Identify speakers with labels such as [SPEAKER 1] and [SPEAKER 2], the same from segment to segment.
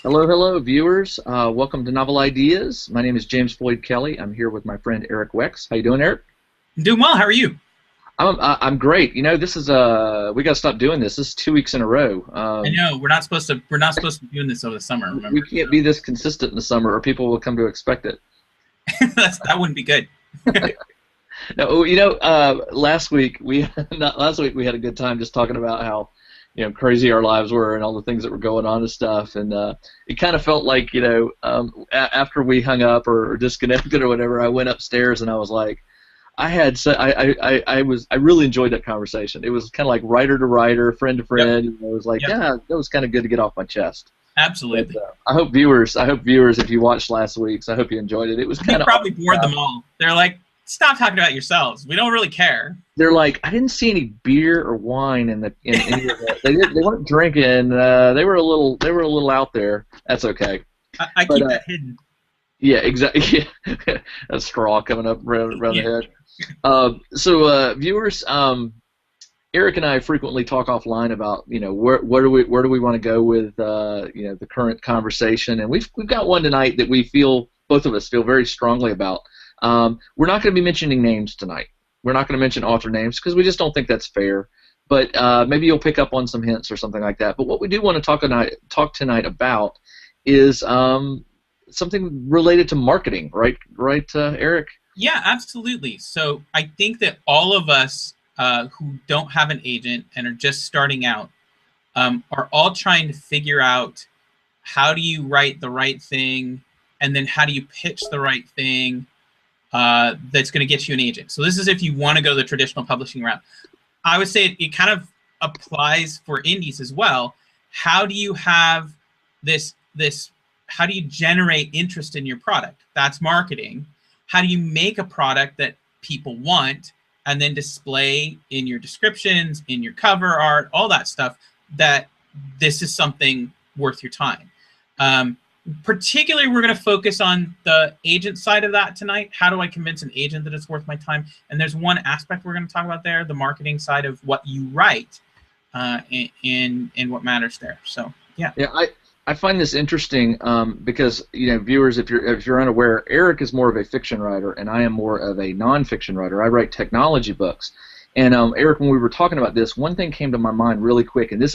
[SPEAKER 1] Hello, hello, viewers. Welcome to Novel Ideas. My name is James Floyd Kelly. I'm here with my friend Eric Wex. How you doing, Eric?
[SPEAKER 2] I'm doing well. How are you?
[SPEAKER 1] I'm great. You know, this is we got to stop doing this. This is 2 weeks in a row.
[SPEAKER 2] I know we're not supposed to be doing this over the summer.
[SPEAKER 1] We
[SPEAKER 2] Remember,
[SPEAKER 1] can't be this consistent in the summer, or people will come to expect it.
[SPEAKER 2] that wouldn't be good.
[SPEAKER 1] No, last week we not last week we had a good time just talking about how crazy our lives were and all the things that were going on and stuff, and it kind of felt like after we hung up or disconnected or whatever, I went upstairs and I was like, I really enjoyed that conversation. It was kind of like writer to writer, friend to
[SPEAKER 2] Yep.
[SPEAKER 1] friend. It was like,
[SPEAKER 2] Yep.
[SPEAKER 1] yeah, that was kind of good to get off my chest. But,
[SPEAKER 2] Absolutely.
[SPEAKER 1] I hope viewers, if you watched last week's, I hope you enjoyed it. It was
[SPEAKER 2] You
[SPEAKER 1] kind of
[SPEAKER 2] probably bored them all. They're like, stop talking about yourselves. We don't really care.
[SPEAKER 1] they're like, I didn't see any beer or wine in any of that. They weren't drinking. They were a little out there. That's okay.
[SPEAKER 2] I
[SPEAKER 1] But
[SPEAKER 2] keep that hidden.
[SPEAKER 1] yeah, exactly. Yeah. A straw coming up around the
[SPEAKER 2] Yeah.
[SPEAKER 1] head. Viewers, Eric and I frequently talk offline about where do we want to go with the current conversation, and we've got one tonight that we feel, both of us feel, very strongly about. We're not going to be mentioning names tonight. We're not going to mention author names because we just don't think that's fair. But maybe you'll pick up on some hints or something like that. But what we do want to talk tonight about is something related to marketing, right? Right, Eric?
[SPEAKER 2] Yeah, absolutely. So I think that all of us who don't have an agent and are just starting out are all trying to figure out how do you write the right thing, and then how do you pitch the right thing that's going to get you an agent. So this is if you want to go the traditional publishing route. I would say it kind of applies for indies as well. How do you have this? How do you generate interest in your product? That's marketing. How do you make a product that people want and then display in your descriptions, in your cover art, all that stuff, that this is something worth your time? Particularly, we're going to focus on the agent side of that tonight. How do I convince an agent that it's worth my time? And there's one aspect we're going to talk about there, the marketing side of what you write and what matters there. So, yeah.
[SPEAKER 1] Yeah, I find this interesting because viewers, if you're unaware, Eric is more of a fiction writer and I am more of a nonfiction writer. I write technology books. And Eric, when we were talking about this, one thing came to my mind really quick, and this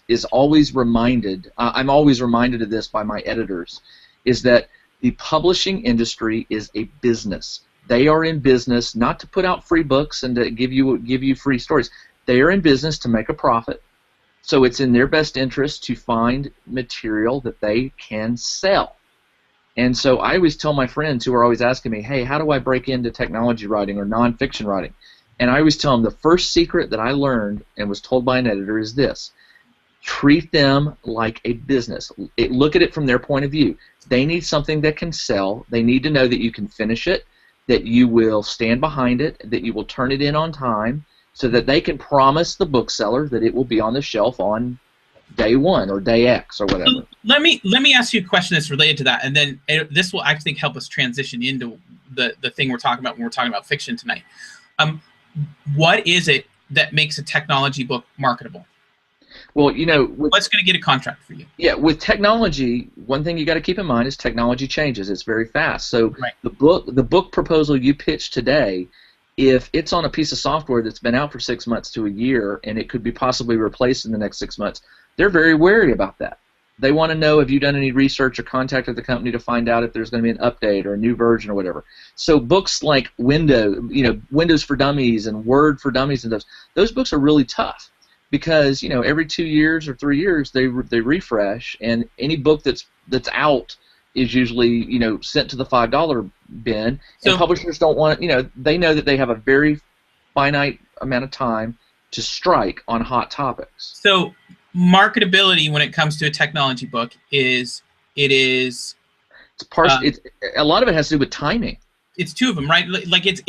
[SPEAKER 1] is always reminded. I'm always reminded of this by my editors, is that the publishing industry is a business. They are in business not to put out free books and to give you free stories. They are in business to make a profit. So it's in their best interest to find material that they can sell. And so I always tell my friends who are always asking me, hey, how do I break into technology writing or nonfiction writing? And I always tell them the first secret that I learned and was told by an editor is this: treat them like a business. Look at it from their point of view. They need something that can sell. They need to know that you can finish it, that you will stand behind it, that you will turn it in on time, so that they can promise the bookseller that it will be on the shelf on day one or day X or whatever.
[SPEAKER 2] So let me ask you a question that's related to that, and then this will, I think, help us transition into the thing we're talking about when we're talking about fiction tonight. What is it that makes a technology book marketable?
[SPEAKER 1] Well,
[SPEAKER 2] What's going to get a contract for you?
[SPEAKER 1] yeah, with technology, one thing you got to keep in mind is technology changes. It's very fast. So
[SPEAKER 2] Right.
[SPEAKER 1] the book proposal you pitch today, if it's on a piece of software that's been out for 6 months to a year and it could be possibly replaced in the next 6 months, they're very wary about that. They want to know, have you done any research or contacted the company to find out if there's going to be an update or a new version or whatever. So books like Windows for Dummies and Word for Dummies and those books are really tough because every 2 years or 3 years they refresh, and any book that's out is usually sent to the $5 bin, and publishers don't want they know that they have a very finite amount of time to strike on hot topics.
[SPEAKER 2] So marketability when it comes to a technology book is
[SPEAKER 1] It's a lot of it has to do with timing.
[SPEAKER 2] it's two of them, right? Like it's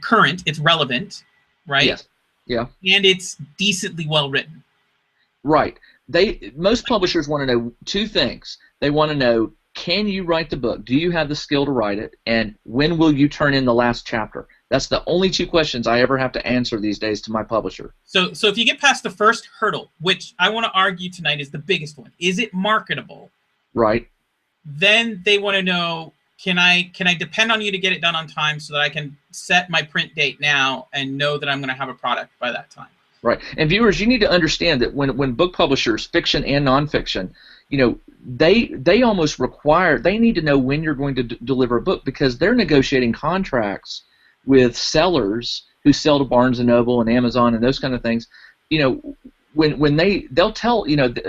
[SPEAKER 2] current, it's relevant, right?
[SPEAKER 1] Yes. Yeah.
[SPEAKER 2] And it's decently well written.
[SPEAKER 1] Right. Most publishers want to know two things. They want to know, can you write the book? Do you have the skill to write it? And when will you turn in the last chapter? That's the only two questions I ever have to answer these days to my publisher.
[SPEAKER 2] So if you get past the first hurdle, which I want to argue tonight is the biggest one, is it marketable?
[SPEAKER 1] Right.
[SPEAKER 2] Then they want to know, can I depend on you to get it done on time so that I can set my print date now and know that I'm going to have a product by that time.
[SPEAKER 1] Right. And viewers, you need to understand that when book publishers, fiction and nonfiction, they almost require, they need to know when you're going to deliver a book, because they're negotiating contracts with sellers who sell to Barnes and Noble and Amazon and those kind of things. When they'll tell,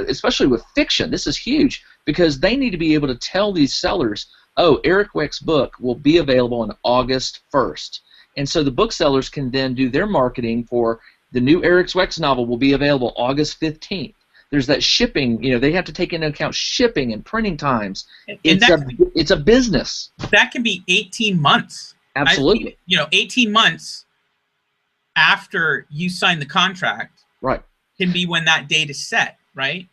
[SPEAKER 1] especially with fiction, this is huge, because they need to be able to tell these sellers, oh, Eric Weck's book will be available on August 1st. And so the booksellers can then do their marketing for the new Eric Weck's novel will be available August 15th. There's that shipping, they have to take into account shipping and printing times. It's a business.
[SPEAKER 2] That can be 18 months.
[SPEAKER 1] Absolutely.
[SPEAKER 2] 18 months after you sign the contract.
[SPEAKER 1] Right.
[SPEAKER 2] Can be when that date is set, right?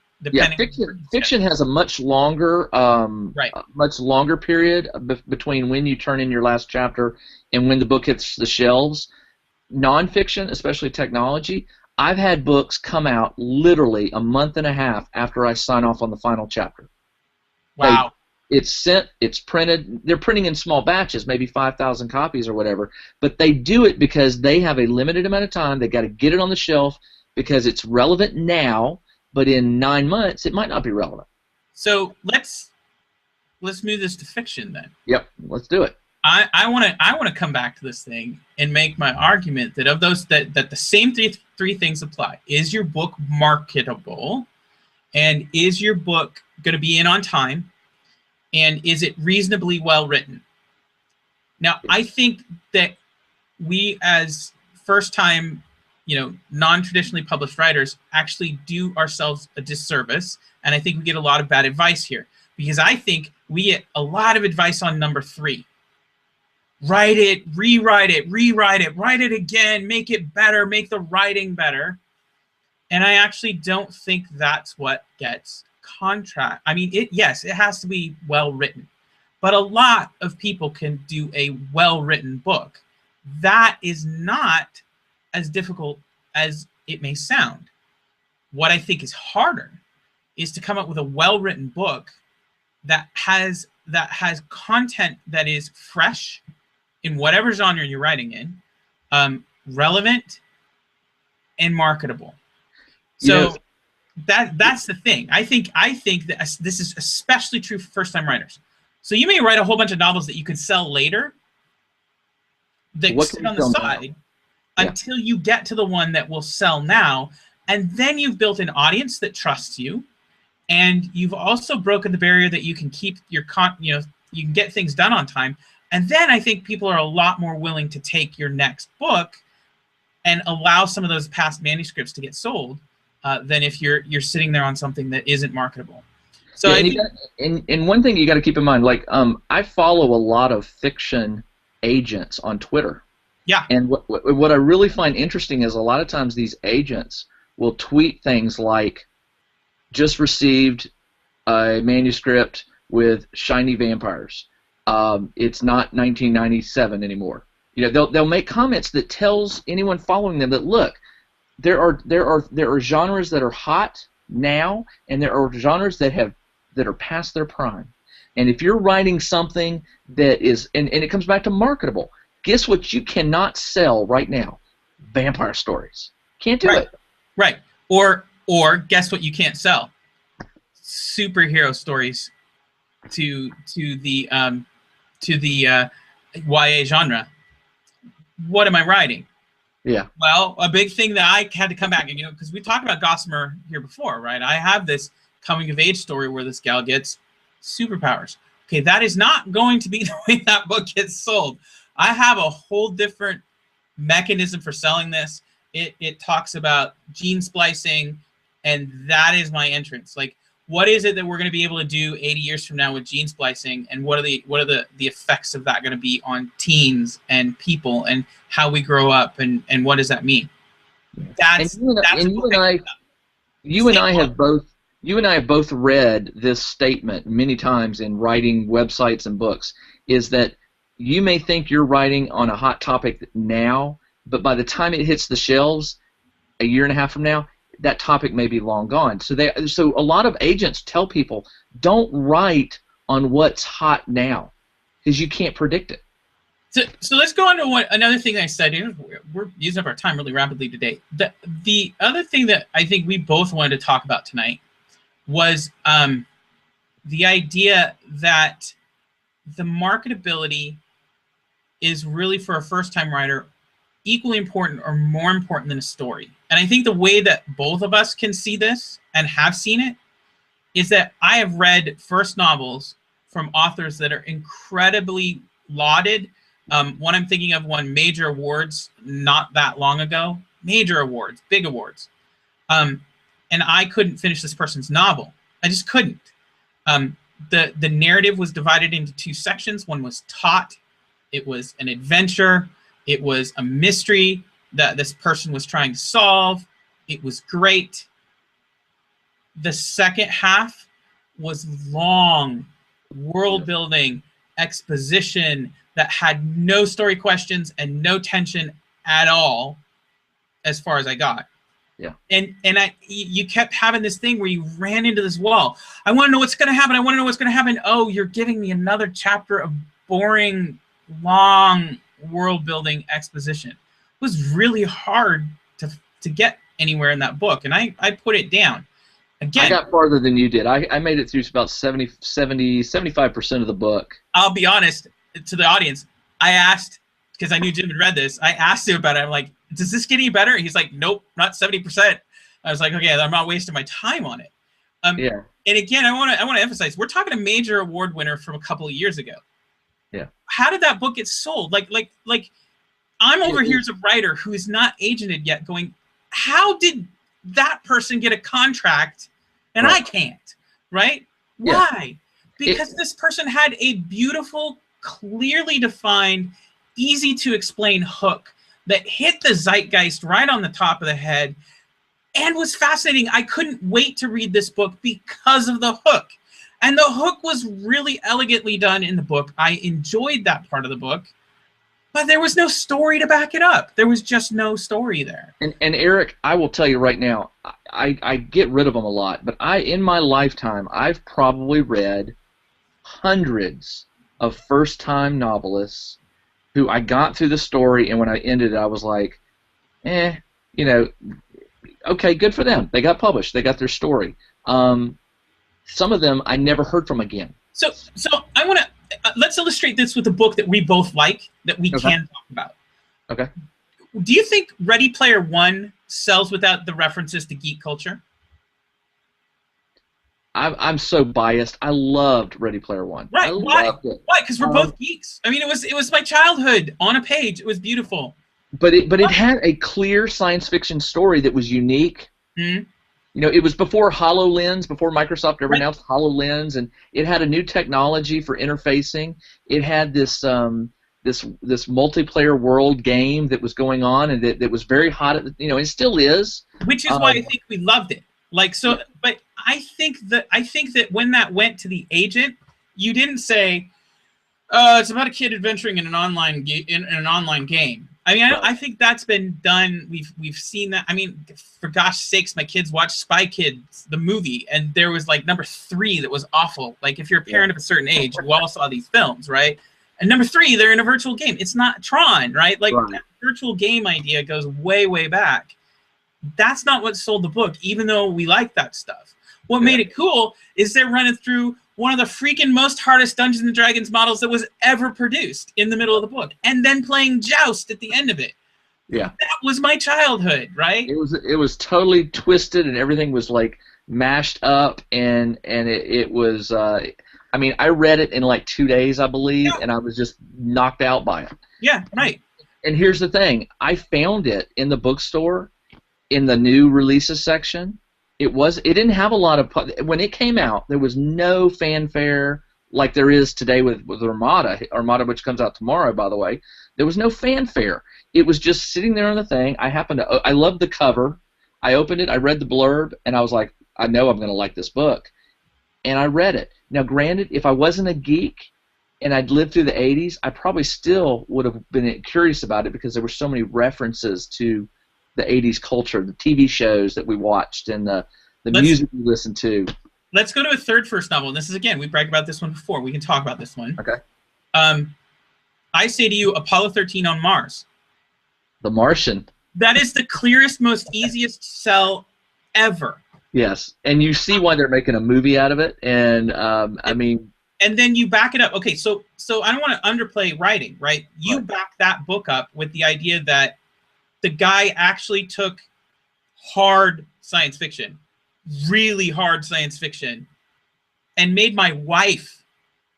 [SPEAKER 1] Fiction has a much longer, period between when you turn in your last chapter and when the book hits the shelves. Nonfiction, especially technology, I've had books come out literally a month and a half after I sign off on the final chapter.
[SPEAKER 2] Wow.
[SPEAKER 1] It's sent, it's printed. They're printing in small batches, maybe 5,000 copies or whatever, but they do it because they have a limited amount of time. They got to get it on the shelf because it's relevant now, but in 9 months it might not be relevant.
[SPEAKER 2] So let's move this to fiction then.
[SPEAKER 1] Yep, let's do it.
[SPEAKER 2] I want to come back to this thing and make my argument that of those that the same three things apply. Is your book marketable? And is your book going to be in on time? And is it reasonably well written? Now, I think that we as first-time, non-traditionally published writers actually do ourselves a disservice, and I think we get a lot of bad advice here, because I think we get a lot of advice on number 3. Write it, rewrite it, rewrite it, write it again, make it better, make the writing better. And I actually don't think that's what gets contract. I mean, yes, it has to be well written, but a lot of people can do a well-written book. That is not as difficult as it may sound. What I think is harder is to come up with a well-written book that has content that is fresh in whatever genre you're writing in, relevant and marketable. So that's the thing. I think that this is especially true for first-time writers. So you may write a whole bunch of novels that you could sell later that sit on the side until you get to the one that will sell now, and then you've built an audience that trusts you, and you've also broken the barrier that you can keep your you can get things done on time. And then I think people are a lot more willing to take your next book and allow some of those past manuscripts to get sold than if you're sitting there on something that isn't marketable. So
[SPEAKER 1] and one thing you got to keep in mind, like I follow a lot of fiction agents on Twitter.
[SPEAKER 2] Yeah.
[SPEAKER 1] And what I really find interesting is a lot of times these agents will tweet things like, just received a manuscript with shiny vampires. It's not 1997 anymore. They'll make comments that tells anyone following them that, look, there are genres that are hot now, and there are genres that are past their prime. And if you're writing something that is, and it comes back to marketable, guess what you cannot sell right now? Vampire stories. Can't do it.
[SPEAKER 2] Right. Or guess what you can't sell? Superhero stories to the YA genre. What am I writing?
[SPEAKER 1] Yeah.
[SPEAKER 2] Well, a big thing that I had to come back, because we talked about Gossamer here before, right? I have this coming-of-age story where this gal gets superpowers. Okay, that is not going to be the way that book gets sold. I have a whole different mechanism for selling this. It talks about gene splicing, and that is my entrance. Like, what is it that we're going to be able to do 80 years from now with gene splicing, and what are the effects of that going to be on teens and people, and how we grow up, and what does that mean?
[SPEAKER 1] You and I have both read this statement many times in writing websites and books, is that you may think you're writing on a hot topic now, but by the time it hits the shelves a year and a half from now, that topic may be long gone. So a lot of agents tell people, don't write on what's hot now, because you can't predict it.
[SPEAKER 2] So let's go on to another thing I said. We're using up our time really rapidly today. The other thing that I think we both wanted to talk about tonight was the idea that the marketability is really, for a first-time writer, equally important or more important than a story. And I think the way that both of us can see this and have seen it is that I have read first novels from authors that are incredibly lauded. One I'm thinking of won major awards not that long ago. Major awards, big awards. And I couldn't finish this person's novel. I just couldn't. The narrative was divided into two sections. One was taut. It was an adventure. It was a mystery that this person was trying to solve. It was great. The second half was long, world building, exposition that had no story questions and no tension at all, as far as I got.
[SPEAKER 1] Yeah.
[SPEAKER 2] And you kept having this thing where you ran into this wall. I want to know what's going to happen. I want to know what's going to happen. Oh, you're giving me another chapter of boring, long world building exposition. It was really hard to get anywhere in that book, and I put it down. Again,
[SPEAKER 1] I got farther than you did. I made it through about 75% of the book.
[SPEAKER 2] I'll be honest to the audience. I asked, because I knew Jim had read this, I asked him about it. I'm like, does this get any better? He's like, nope, not 70%. I was like, okay, I'm not wasting my time on it.
[SPEAKER 1] Yeah.
[SPEAKER 2] And again, I want to emphasize, we're talking a major award winner from a couple of years ago.
[SPEAKER 1] Yeah.
[SPEAKER 2] How did that book get sold? Like I'm over here as a writer who is not agented yet going, how did that person get a contract and I can't, right?
[SPEAKER 1] Yeah.
[SPEAKER 2] Why? Because this person had a beautiful, clearly defined, easy to explain hook that hit the zeitgeist right on the top of the head and was fascinating. I couldn't wait to read this book because of the hook. And the hook was really elegantly done in the book. I enjoyed that part of the book, but there was no story to back it up. There was just no story there.
[SPEAKER 1] And Eric, I will tell you right now, I get rid of them a lot, but in my lifetime, I've probably read hundreds of first-time novelists who I got through the story, and when I ended it, I was like, okay, good for them. They got published. They got their story. Some of them I never heard from again.
[SPEAKER 2] So I want to let's illustrate this with a book that we both like that we can talk about.
[SPEAKER 1] Okay.
[SPEAKER 2] Do you think Ready Player One sells without the references to geek culture?
[SPEAKER 1] I'm so biased. I loved Ready Player One.
[SPEAKER 2] Right. Why? Why? Because we're both geeks. I mean, it was my childhood on a page. It was beautiful.
[SPEAKER 1] But it had a clear science fiction story that was unique.
[SPEAKER 2] Mm-hmm.
[SPEAKER 1] You know, it was before HoloLens, before Microsoft ever announced HoloLens, and it had a new technology for interfacing. It had this this multiplayer world game that was going on, and that was very hot at it still is.
[SPEAKER 2] Which is why I think we loved it. Like so, but I think that when that went to the agent, you didn't say, it's about a kid adventuring in an online game. I mean, I think that's been done. We've seen that. I mean, for gosh sakes, my kids watched Spy Kids, the movie, and there was like number 3 that was awful. Like if you're a parent of a certain age, you all saw these films, right? And number 3, they're in a virtual game. It's not Tron, right? Like that virtual game idea goes way, way back. That's not what sold the book, even though we like that stuff. What made it cool is they're running through one of the freaking most hardest Dungeons and Dragons models that was ever produced in the middle of the book, and then playing Joust at the end of it.
[SPEAKER 1] Yeah,
[SPEAKER 2] that was my childhood, right?
[SPEAKER 1] It was totally twisted, and everything was like mashed up, and it was. I mean, I read it in like 2 days, I believe, and I was just knocked out by it.
[SPEAKER 2] Yeah, right.
[SPEAKER 1] And here's the thing: I found it in the bookstore, in the new releases section. It didn't have a lot of when it came out. There was no fanfare like there is today with Armada, which comes out tomorrow, by the way. There was no fanfare. It was just sitting there on the thing. I loved the cover. I opened it. I read the blurb, and I was like, I know I'm going to like this book, and I read it. Now, granted, if I wasn't a geek and I'd lived through the '80s, I probably still would have been curious about it because there were so many references to the '80s culture, the TV shows that we watched, and the music we listened to.
[SPEAKER 2] Let's go to a third first novel. And this is, again, we bragged about this one before. We can talk about this one.
[SPEAKER 1] Okay.
[SPEAKER 2] I say to you, Apollo 13 on Mars.
[SPEAKER 1] The Martian.
[SPEAKER 2] That is the clearest, most easiest sell ever.
[SPEAKER 1] Yes, and you see why they're making a movie out of it, and I mean.
[SPEAKER 2] And then you back it up. Okay, so I don't want to underplay writing, right? You back that book up with the idea that the guy actually took hard science fiction, really hard science fiction, and made my wife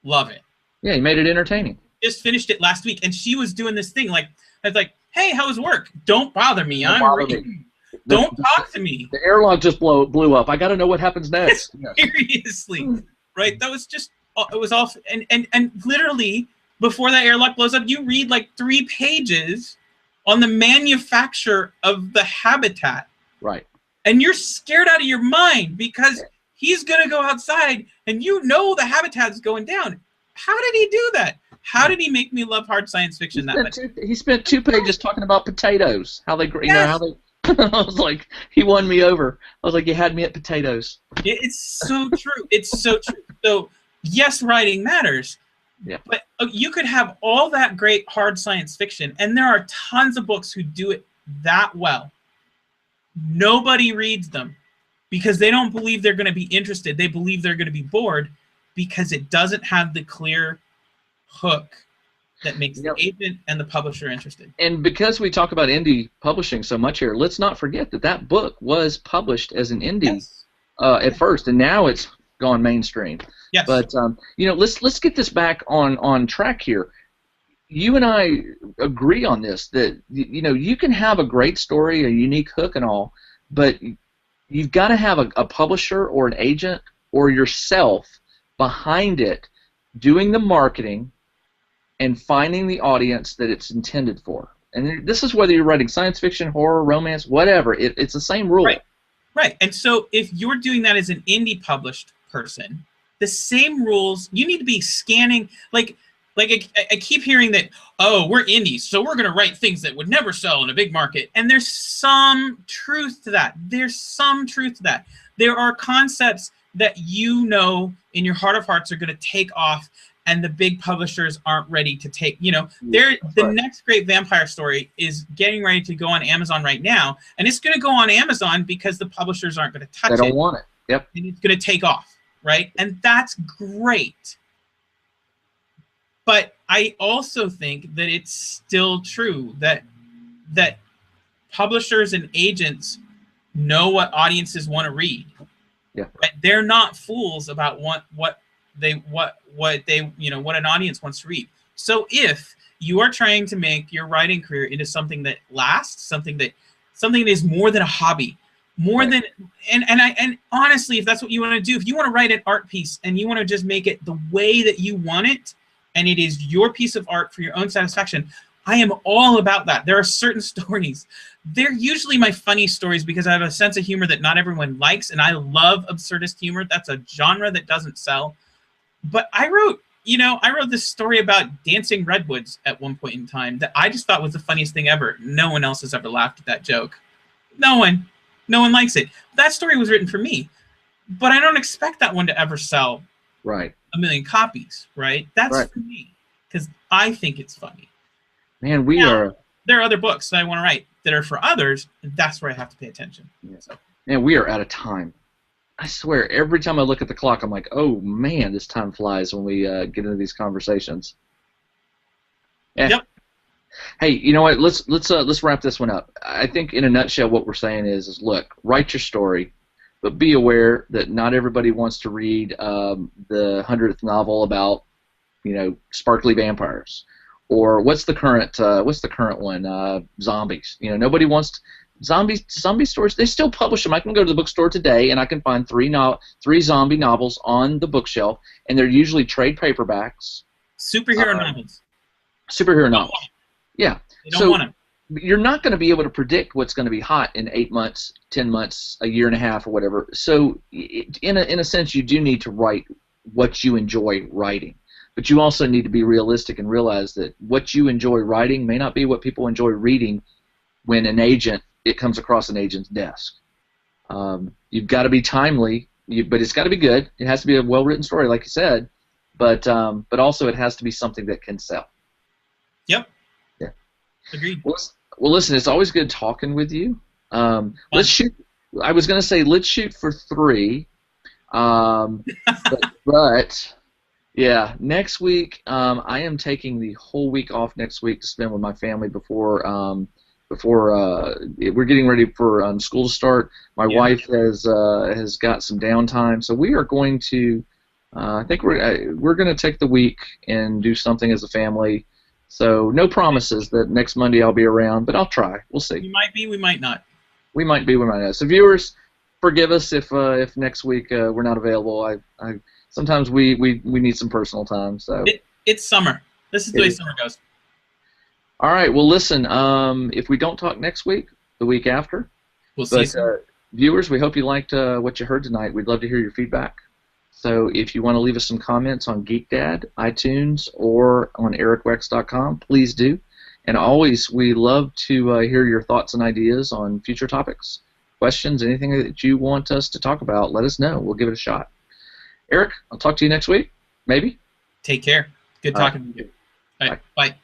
[SPEAKER 2] love it.
[SPEAKER 1] Yeah, he made it entertaining.
[SPEAKER 2] Just finished it last week, and she was doing this thing like, I was like, "Hey, how was work? Don't bother me. I'm reading. Don't talk to me.
[SPEAKER 1] The airlock just blew up. I got to know what happens next."
[SPEAKER 2] Seriously, right? That was just, it was all, and literally before that airlock blows up, you read like 3 pages on the manufacture of the habitat.
[SPEAKER 1] Right.
[SPEAKER 2] And you're scared out of your mind because he's gonna go outside, and you know the habitat's going down. How did he do that? How did he make me love hard science fiction that much?
[SPEAKER 1] He spent 2 pages talking about potatoes. How they, you know, how they. I was like, he won me over. I was like, you had me at potatoes.
[SPEAKER 2] It's so true. It's so true. So yes, writing matters.
[SPEAKER 1] Yeah.
[SPEAKER 2] But you could have all that great hard science fiction, and there are tons of books who do it that well. Nobody reads them because they don't believe they're going to be interested. They believe they're going to be bored because it doesn't have the clear hook that makes the agent and the publisher interested.
[SPEAKER 1] And because we talk about indie publishing so much here, let's not forget that that book was published as an indie at first, and now it's gone mainstream.
[SPEAKER 2] Yes.
[SPEAKER 1] But you know, let's get this back on track here. You and I agree on this, that you know, you can have a great story, a unique hook and all, but you've got to have a publisher or an agent or yourself behind it doing the marketing and finding the audience that it's intended for. And this is whether you're writing science fiction, horror, romance, whatever. It's the same rule.
[SPEAKER 2] Right. And so if you're doing that as an indie published person, the same rules, you need to be scanning, like I keep hearing that, oh, we're indies, so we're going to write things that would never sell in a big market. And there's some truth to that. There's some truth to that. There are concepts that you know in your heart of hearts are going to take off, and the big publishers aren't ready to take. You know, the next great vampire story is getting ready to go on Amazon right now, and it's going to go on Amazon because the publishers aren't going to touch it.
[SPEAKER 1] They don't want it. Yep.
[SPEAKER 2] And it's going to take off, right? And that's great. But I also think that it's still true that publishers and agents know what audiences want to read.
[SPEAKER 1] Yeah.
[SPEAKER 2] Right? They're not fools about what an audience wants to read. So if you are trying to make your writing career into something that lasts, something that is more than a hobby, more than and honestly, if that's what you want to do, if you want to write an art piece and you want to just make it the way that you want it, and it is your piece of art for your own satisfaction, I am all about that. There are certain stories. They're usually my funny stories because I have a sense of humor that not everyone likes, and I love absurdist humor. That's a genre that doesn't sell. But I wrote this story about dancing redwoods at one point in time that I just thought was the funniest thing ever. No one else has ever laughed at that joke. No one likes it. That story was written for me, but I don't expect that one to ever sell
[SPEAKER 1] a
[SPEAKER 2] million copies, right? That's for me because I think it's funny.
[SPEAKER 1] Man,
[SPEAKER 2] there are other books that I want to write that are for others, and that's where I have to pay attention.
[SPEAKER 1] Yeah. So. Man, we are out of time. I swear, every time I look at the clock, I'm like, oh man, this time flies when we get into these conversations. Yeah.
[SPEAKER 2] Yep.
[SPEAKER 1] Hey, you know what? Let's wrap this one up. I think in a nutshell, what we're saying is look, write your story, but be aware that not everybody wants to read the 100th novel about, you know, sparkly vampires, or what's the current one? Zombies. You know, nobody wants zombie stories. They still publish them. I can go to the bookstore today and I can find three zombie novels on the bookshelf, and they're usually trade paperbacks.
[SPEAKER 2] Superhero novels.
[SPEAKER 1] Superhero novels. Yeah.
[SPEAKER 2] They don't want them.
[SPEAKER 1] You're not going to be able to predict what's going to be hot in 8 months, 10 months, a year and a half, or whatever. So, in a sense, you do need to write what you enjoy writing. But you also need to be realistic and realize that what you enjoy writing may not be what people enjoy reading when an agent it comes across an agent's desk. You've got to be timely, but it's got to be good. It has to be a well-written story, like you said, but also it has to be something that can sell.
[SPEAKER 2] Yep.
[SPEAKER 1] Yeah.
[SPEAKER 2] Agreed.
[SPEAKER 1] Well, listen, it's always good talking with you. Let's shoot. I was going to say let's shoot for 3, but yeah, next week I am taking the whole week off next week to spend with my family before we're getting ready for school to start. My wife has got some downtime, so we are going to. I think we're going to take the week and do something as a family. So no promises that next Monday I'll be around, but I'll try. We'll see.
[SPEAKER 2] We might be, we might not.
[SPEAKER 1] We might be, we might not. So viewers, forgive us if next week we're not available. Sometimes we need some personal time. So
[SPEAKER 2] it's summer. This is the way summer goes.
[SPEAKER 1] All right. Well, listen. If we don't talk next week, the week after.
[SPEAKER 2] We'll see.
[SPEAKER 1] Viewers, we hope you liked what you heard tonight. We'd love to hear your feedback. So if you want to leave us some comments on GeekDad, iTunes, or on ericwex.com, please do. And always, we love to hear your thoughts and ideas on future topics, questions, anything that you want us to talk about. Let us know. We'll give it a shot. Eric, I'll talk to you next week. Maybe.
[SPEAKER 2] Take care. Good talking to you. All right. Bye.